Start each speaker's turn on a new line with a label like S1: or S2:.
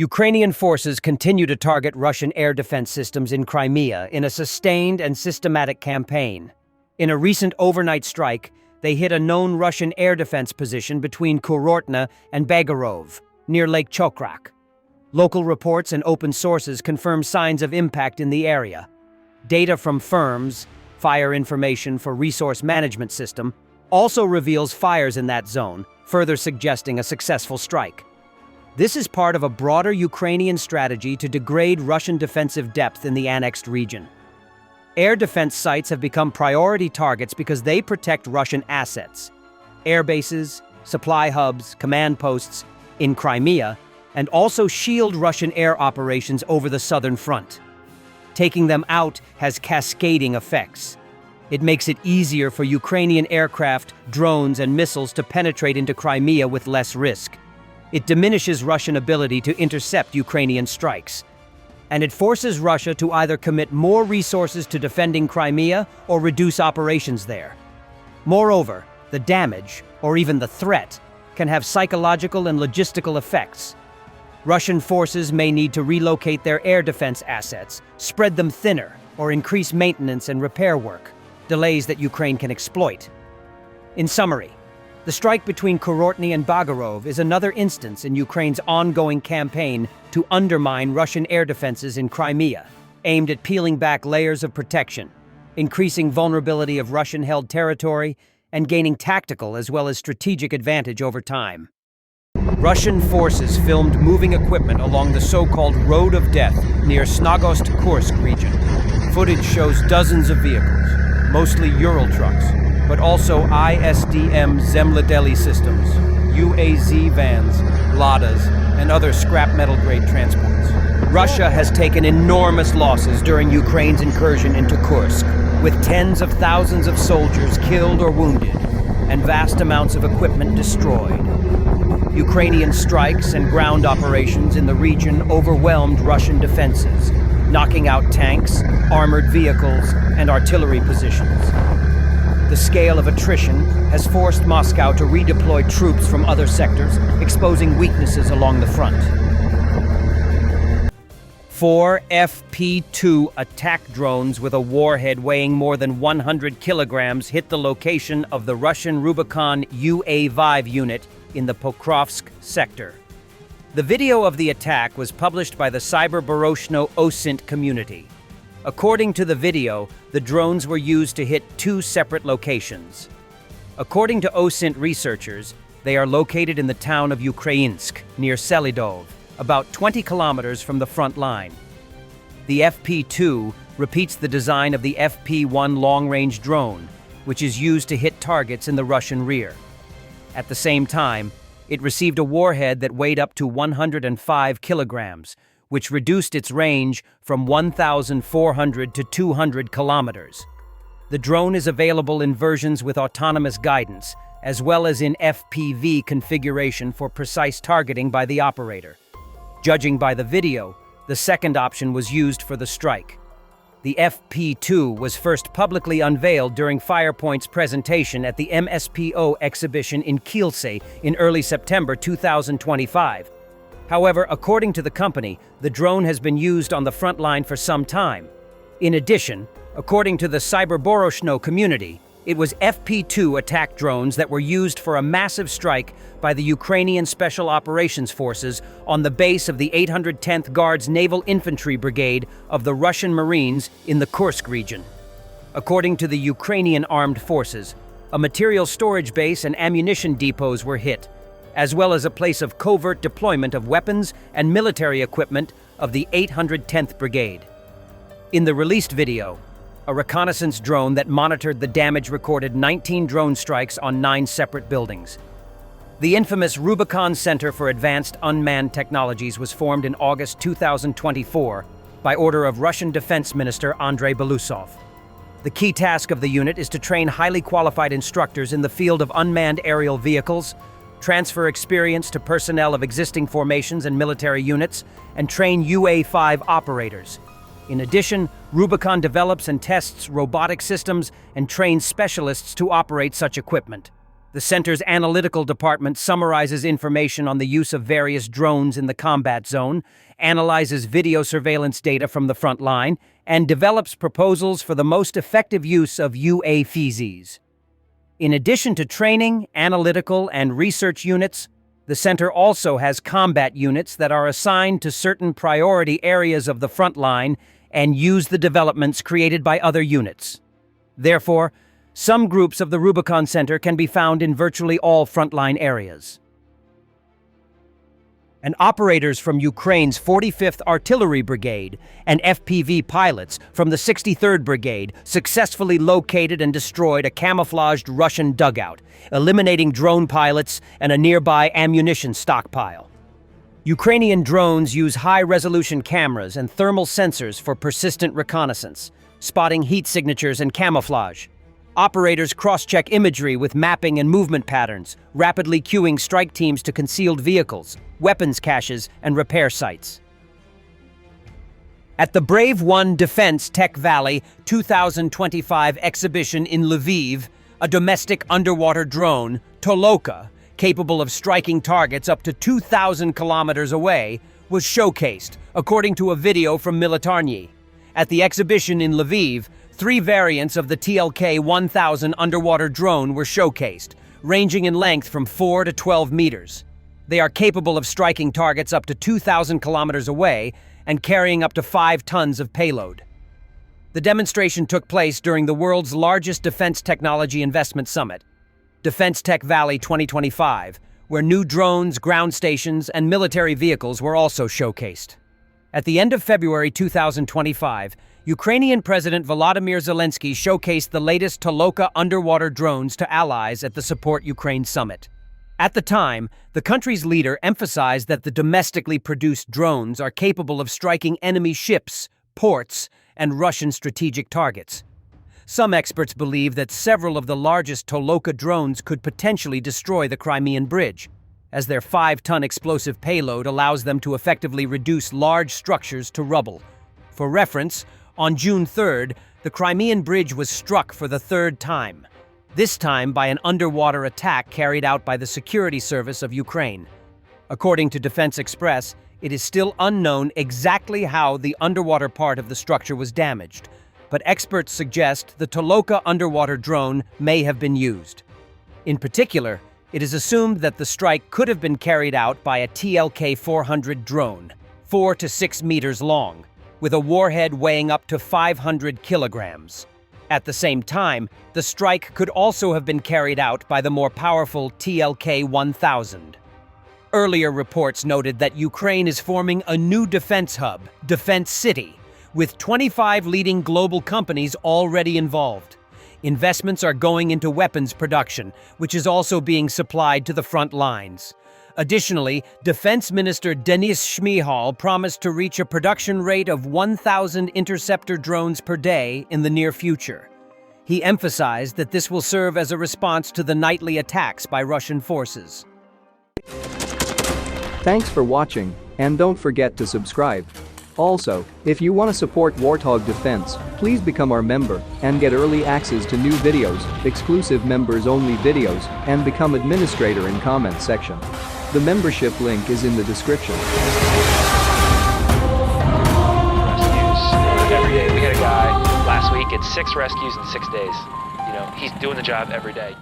S1: Ukrainian forces continue to target Russian air defense systems in Crimea in a sustained and systematic campaign. In a recent overnight strike, they hit a known Russian air defense position between Kurortna and Bagirov, near Lake Chokrak. Local reports and open sources confirm signs of impact in the area. Data from firms, Fire Information for Resource Management System, also reveals fires in that zone, further suggesting a successful strike. This is part of a broader Ukrainian strategy to degrade Russian defensive depth in the annexed region. Air defense sites have become priority targets because they protect Russian assets, air bases, supply hubs, command posts in Crimea, and also shield Russian air operations over the southern front. Taking them out has cascading effects. It makes it easier for Ukrainian aircraft, drones, and missiles to penetrate into Crimea with less risk. It diminishes Russian ability to intercept Ukrainian strikes. And it forces Russia to either commit more resources to defending Crimea or reduce operations there. Moreover, the damage, or even the threat, can have psychological and logistical effects. Russian forces may need to relocate their air defense assets, spread them thinner, or increase maintenance and repair work, delays that Ukraine can exploit. In summary, the strike between Kurortny and Bagirov is another instance in Ukraine's ongoing campaign to undermine Russian air defenses in Crimea, aimed at peeling back layers of protection, increasing vulnerability of Russian-held territory, and gaining tactical as well as strategic advantage over time. Russian forces filmed moving equipment along the so-called Road of Death near Snagost-Kursk region. Footage shows dozens of vehicles, mostly Ural trucks, but also ISDM Zemlodeli systems, UAZ vans, Ladas, and other scrap metal grade transports. Russia has taken enormous losses during Ukraine's incursion into Kursk, with tens of thousands of soldiers killed or wounded, and vast amounts of equipment destroyed. Ukrainian strikes and ground operations in the region overwhelmed Russian defenses, knocking out tanks, armored vehicles, and artillery positions. The scale of attrition has forced Moscow to redeploy troops from other sectors, exposing weaknesses along the front. 4 FP-2 attack drones with a warhead weighing more than 100 kilograms hit the location of the Russian Rubicon UA-5 unit in the Pokrovsk sector. The video of the attack was published by the Cyberbaroshno OSINT community. According to the video, the drones were used to hit 2 separate locations. According to OSINT researchers, they are located in the town of Ukrainsk, near Selidov, about 20 kilometers from the front line. The FP-2 repeats the design of the FP-1 long-range drone, which is used to hit targets in the Russian rear. At the same time, it received a warhead that weighed up to 105 kilograms, which reduced its range from 1,400 to 200 kilometers. The drone is available in versions with autonomous guidance, as well as in FPV configuration for precise targeting by the operator. Judging by the video, the second option was used for the strike. The FP-2 was first publicly unveiled during Firepoint's presentation at the MSPO exhibition in Kielce in early September 2025. However, according to the company, the drone has been used on the front line for some time. In addition, according to the Cyberbaroshno community, it was FP-2 attack drones that were used for a massive strike by the Ukrainian Special Operations Forces on the base of the 810th Guards Naval Infantry Brigade of the Russian Marines in the Kursk region. According to the Ukrainian Armed Forces, a material storage base and ammunition depots were hit, as well as a place of covert deployment of weapons and military equipment of the 810th Brigade. In the released video, a reconnaissance drone that monitored the damage recorded 19 drone strikes on 9 separate buildings. The infamous Rubicon Center for Advanced Unmanned Technologies was formed in August 2024 by order of Russian Defense Minister Andrei Belousov. The key task of the unit is to train highly qualified instructors in the field of unmanned aerial vehicles, transfer experience to personnel of existing formations and military units, and train UA-5 operators. In addition, Rubicon develops and tests robotic systems and trains specialists to operate such equipment. The center's analytical department summarizes information on the use of various drones in the combat zone, analyzes video surveillance data from the front line, and develops proposals for the most effective use of UAVs. In addition to training, analytical, and research units, the center also has combat units that are assigned to certain priority areas of the front line and use the developments created by other units. Therefore, some groups of the Rubicon Center can be found in virtually all frontline areas. And operators from Ukraine's 45th Artillery Brigade and FPV pilots from the 63rd Brigade successfully located and destroyed a camouflaged Russian dugout, eliminating drone pilots and a nearby ammunition stockpile. Ukrainian drones use high-resolution cameras and thermal sensors for persistent reconnaissance, spotting heat signatures and camouflage. Operators cross-check imagery with mapping and movement patterns, rapidly queuing strike teams to concealed vehicles, weapons caches, and repair sites. At the Brave One Defense Tech Valley 2025 exhibition in Lviv, a domestic underwater drone, Toloka, capable of striking targets up to 2,000 kilometers away, was showcased, according to a video from Militarny. At the exhibition in Lviv, 3 variants of the TLK-1000 underwater drone were showcased, ranging in length from 4 to 12 meters. They are capable of striking targets up to 2,000 kilometers away and carrying up to 5 tons of payload. The demonstration took place during the world's largest defense technology investment summit, Defense Tech Valley 2025, where new drones, ground stations, and military vehicles were also showcased. At the end of February 2025, Ukrainian President Volodymyr Zelensky showcased the latest Toloka underwater drones to allies at the Support Ukraine Summit. At the time, the country's leader emphasized that the domestically produced drones are capable of striking enemy ships, ports, and Russian strategic targets. Some experts believe that several of the largest Toloka drones could potentially destroy the Crimean Bridge, as their 5-ton explosive payload allows them to effectively reduce large structures to rubble. For reference, on June 3rd, the Crimean Bridge was struck for the 3rd time, this time by an underwater attack carried out by the Security Service of Ukraine. According to Defense Express, it is still unknown exactly how the underwater part of the structure was damaged, but experts suggest the Toloka underwater drone may have been used. In particular, it is assumed that the strike could have been carried out by a TLK-400 drone, 4 to 6 meters long, with a warhead weighing up to 500 kilograms. At the same time, the strike could also have been carried out by the more powerful TLK-1000. Earlier reports noted that Ukraine is forming a new defense hub, Defense City, with 25 leading global companies already involved. Investments are going into weapons production, which is also being supplied to the front lines. Additionally, Defense Minister Denis Shmyhal promised to reach a production rate of 1,000 interceptor drones per day in the near future. He emphasized that this will serve as a response to the nightly attacks by Russian forces.
S2: Thanks for watching, and don't forget to subscribe. Also, if you want to support Warthog Defense, please become our member and get early access to new videos, exclusive members-only videos, and become administrator in comment section. The membership link is in the description.
S3: Rescues every day. We had a guy last week at 6 rescues in 6 days. You know, he's doing the job every day.